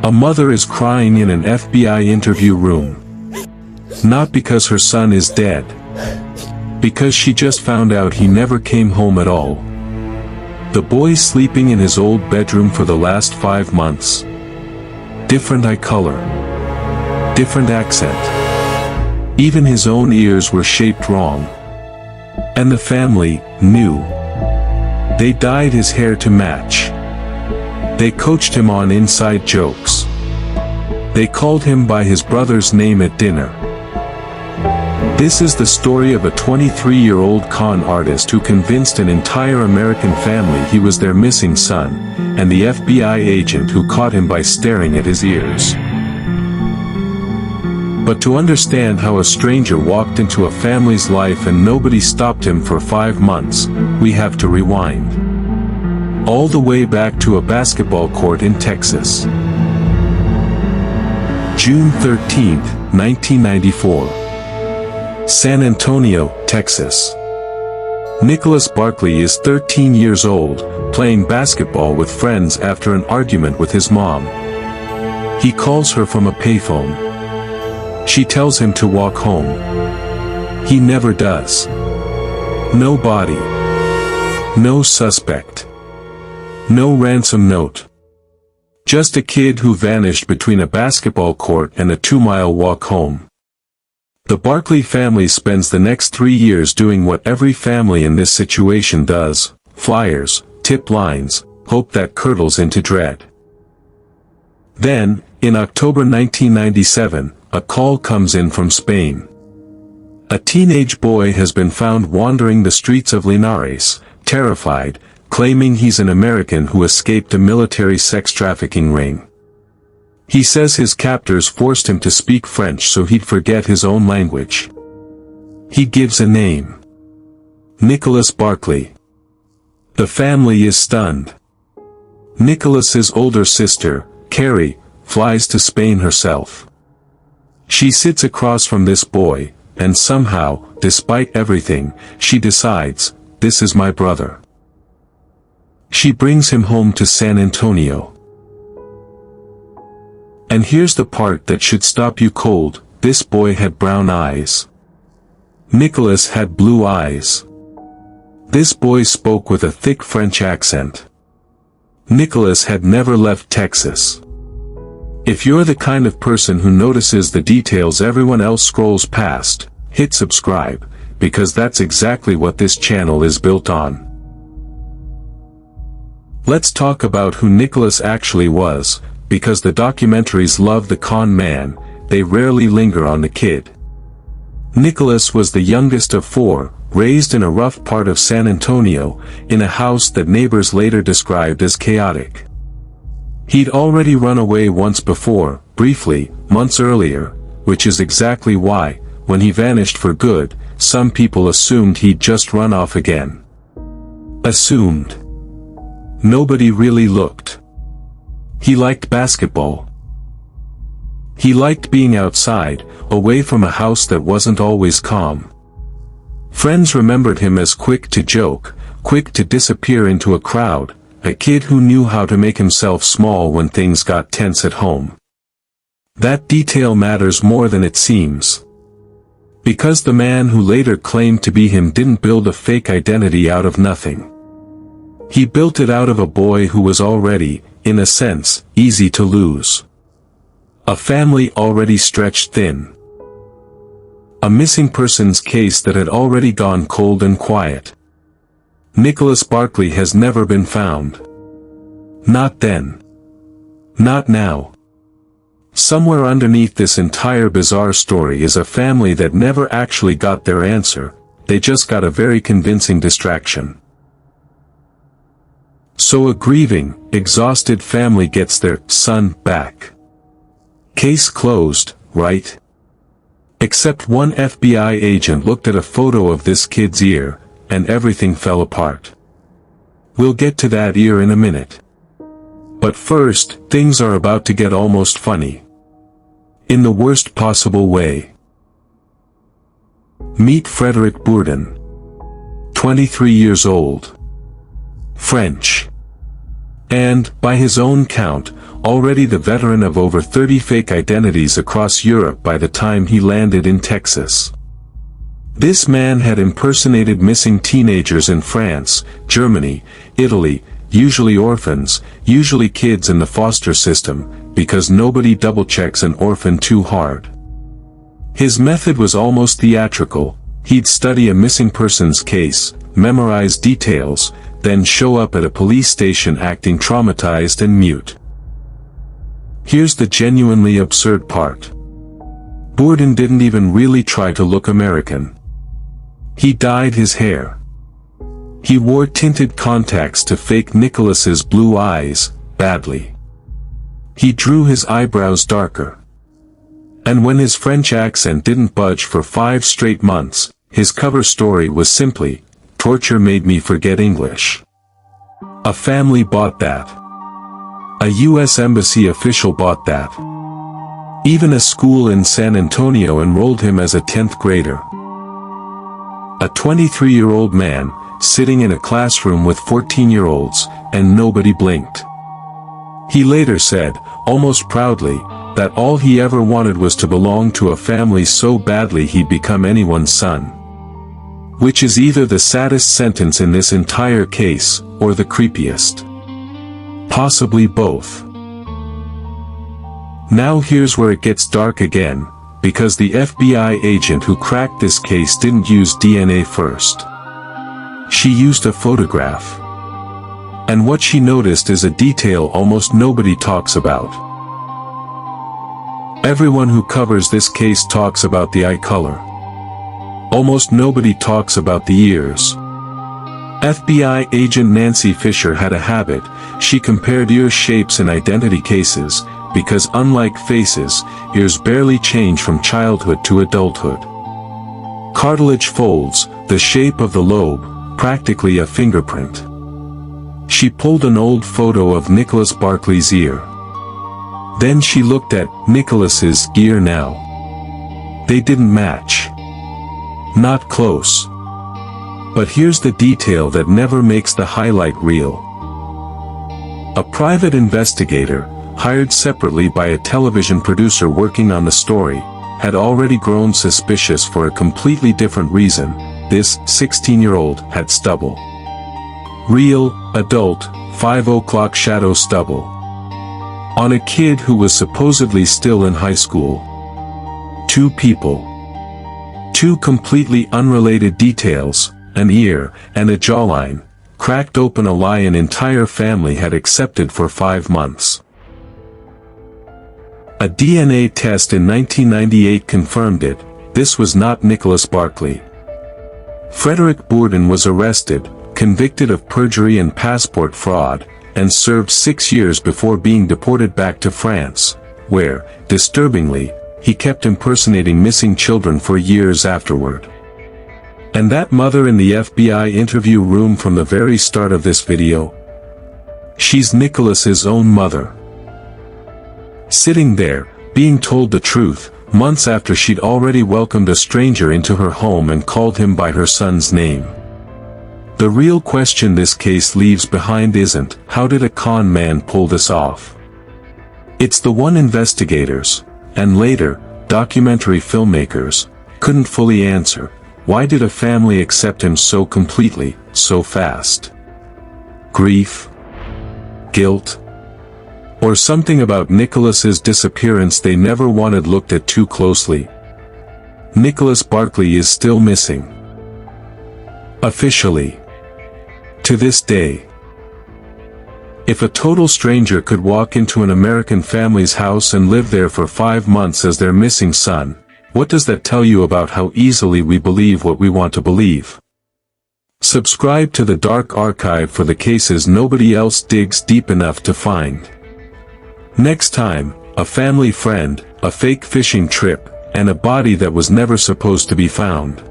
A mother is crying in an FBI interview room. Not because her son is dead. Because she just found out he never came home at all. The boy's sleeping in his old bedroom for the last 5 months. Different eye color. Different accent. Even his own ears were shaped wrong. And the family knew. They dyed his hair to match. They coached him on inside jokes. They called him by his brother's name at dinner. This is the story of a 23-year-old con artist who convinced an entire American family he was their missing son, and the FBI agent who caught him by staring at his ears. But to understand how a stranger walked into a family's life and nobody stopped him for 5 months, we have to rewind. All the way back to a basketball court in Texas. June 13, 1994. San Antonio, Texas. Nicholas Barclay is 13 years old, playing basketball with friends after an argument with his mom. He calls her from a payphone. She tells him to walk home. He never does. No body. No suspect. No ransom note. Just a kid who vanished between a basketball court and a 2-mile walk home. The Barclay family spends the next 3 years doing what every family in this situation does: flyers, tip lines, hope that curdles into dread. Then, in October 1997, a call comes in from Spain. A teenage boy has been found wandering the streets of Linares, terrified, claiming he's an American who escaped a military sex trafficking ring. He says his captors forced him to speak French so he'd forget his own language. He gives a name. Nicholas Barclay. The family is stunned. Nicholas's older sister, Carrie, flies to Spain herself. She sits across from this boy, and somehow, despite everything, she decides, this is my brother. She brings him home to San Antonio. And here's the part that should stop you cold: this boy had brown eyes. Nicholas had blue eyes. This boy spoke with a thick French accent. Nicholas had never left Texas. If you're the kind of person who notices the details everyone else scrolls past, hit subscribe, because that's exactly what this channel is built on. Let's talk about who Nicholas actually was, because the documentaries love the con man, they rarely linger on the kid. Nicholas was the youngest of 4, raised in a rough part of San Antonio, in a house that neighbors later described as chaotic. He'd already run away once before, briefly, months earlier, which is exactly why, when he vanished for good, some people assumed he'd just run off again. Assumed. Nobody really looked. He liked basketball. He liked being outside, away from a house that wasn't always calm. Friends remembered him as quick to joke, quick to disappear into a crowd, a kid who knew how to make himself small when things got tense at home. That detail matters more than it seems. Because the man who later claimed to be him didn't build a fake identity out of nothing. He built it out of a boy who was already, in a sense, easy to lose. A family already stretched thin. A missing persons case that had already gone cold and quiet. Nicholas Barclay has never been found. Not then. Not now. Somewhere underneath this entire bizarre story is a family that never actually got their answer, they just got a very convincing distraction. So a grieving, exhausted family gets their son back. Case closed, right? Except one FBI agent looked at a photo of this kid's ear, and everything fell apart. We'll get to that ear in a minute. But first, things are about to get almost funny. In the worst possible way. Meet Frédéric Bourdin. 23 years old. French. And, by his own count, already the veteran of over 30 fake identities across Europe by the time he landed in Texas. This man had impersonated missing teenagers in France, Germany, Italy, usually orphans, usually kids in the foster system, because nobody double-checks an orphan too hard. His method was almost theatrical. He'd study a missing person's case, memorize details, then show up at a police station acting traumatized and mute. Here's the genuinely absurd part. Bourdin didn't even really try to look American. He dyed his hair. He wore tinted contacts to fake Nicholas's blue eyes, badly. He drew his eyebrows darker. And when his French accent didn't budge for 5 straight months, his cover story was simply, "Torture made me forget English." A family bought that. A U.S. Embassy official bought that. Even a school in San Antonio enrolled him as a 10th grader. A 23-year-old man, sitting in a classroom with 14-year-olds, and nobody blinked. He later said, almost proudly, that all he ever wanted was to belong to a family so badly he'd become anyone's son. Which is either the saddest sentence in this entire case, or the creepiest. Possibly both. Now here's where it gets dark again, because the FBI agent who cracked this case didn't use DNA first. She used a photograph. And what she noticed is a detail almost nobody talks about. Everyone who covers this case talks about the eye color. Almost nobody talks about the ears. FBI agent Nancy Fisher had a habit. She compared ear shapes in identity cases, because unlike faces, ears barely change from childhood to adulthood. Cartilage folds, the shape of the lobe, practically a fingerprint. She pulled an old photo of Nicholas Barclay's ear. Then she looked at Nicholas's ear now. They didn't match. Not close. But here's the detail that never makes the highlight reel. A private investigator, hired separately by a television producer working on the story, had already grown suspicious for a completely different reason. This 16-year-old had stubble. Real, adult, 5 o'clock shadow stubble. On a kid who was supposedly still in high school. 2 people. 2 completely unrelated details, an ear, and a jawline, cracked open a lie an entire family had accepted for 5 months. A DNA test in 1998 confirmed it. This was not Nicholas Barclay. Frédéric Bourdin was arrested, convicted of perjury and passport fraud, and served 6 years before being deported back to France, where, disturbingly, he kept impersonating missing children for years afterward. And that mother in the FBI interview room from the very start of this video? She's Nicholas's own mother. Sitting there, being told the truth, months after she'd already welcomed a stranger into her home and called him by her son's name. The real question this case leaves behind isn't, how did a con man pull this off? It's the one investigators, and later, documentary filmmakers, couldn't fully answer. Why did a family accept him so completely, so fast? Grief? Guilt? Or something about Nicholas's disappearance they never wanted looked at too closely? Nicholas Barclay is still missing. Officially. To this day. If a total stranger could walk into an American family's house and live there for 5 months as their missing son, what does that tell you about how easily we believe what we want to believe? Subscribe to the Dark Archive for the cases nobody else digs deep enough to find. Next time, a family friend, a fake fishing trip, and a body that was never supposed to be found.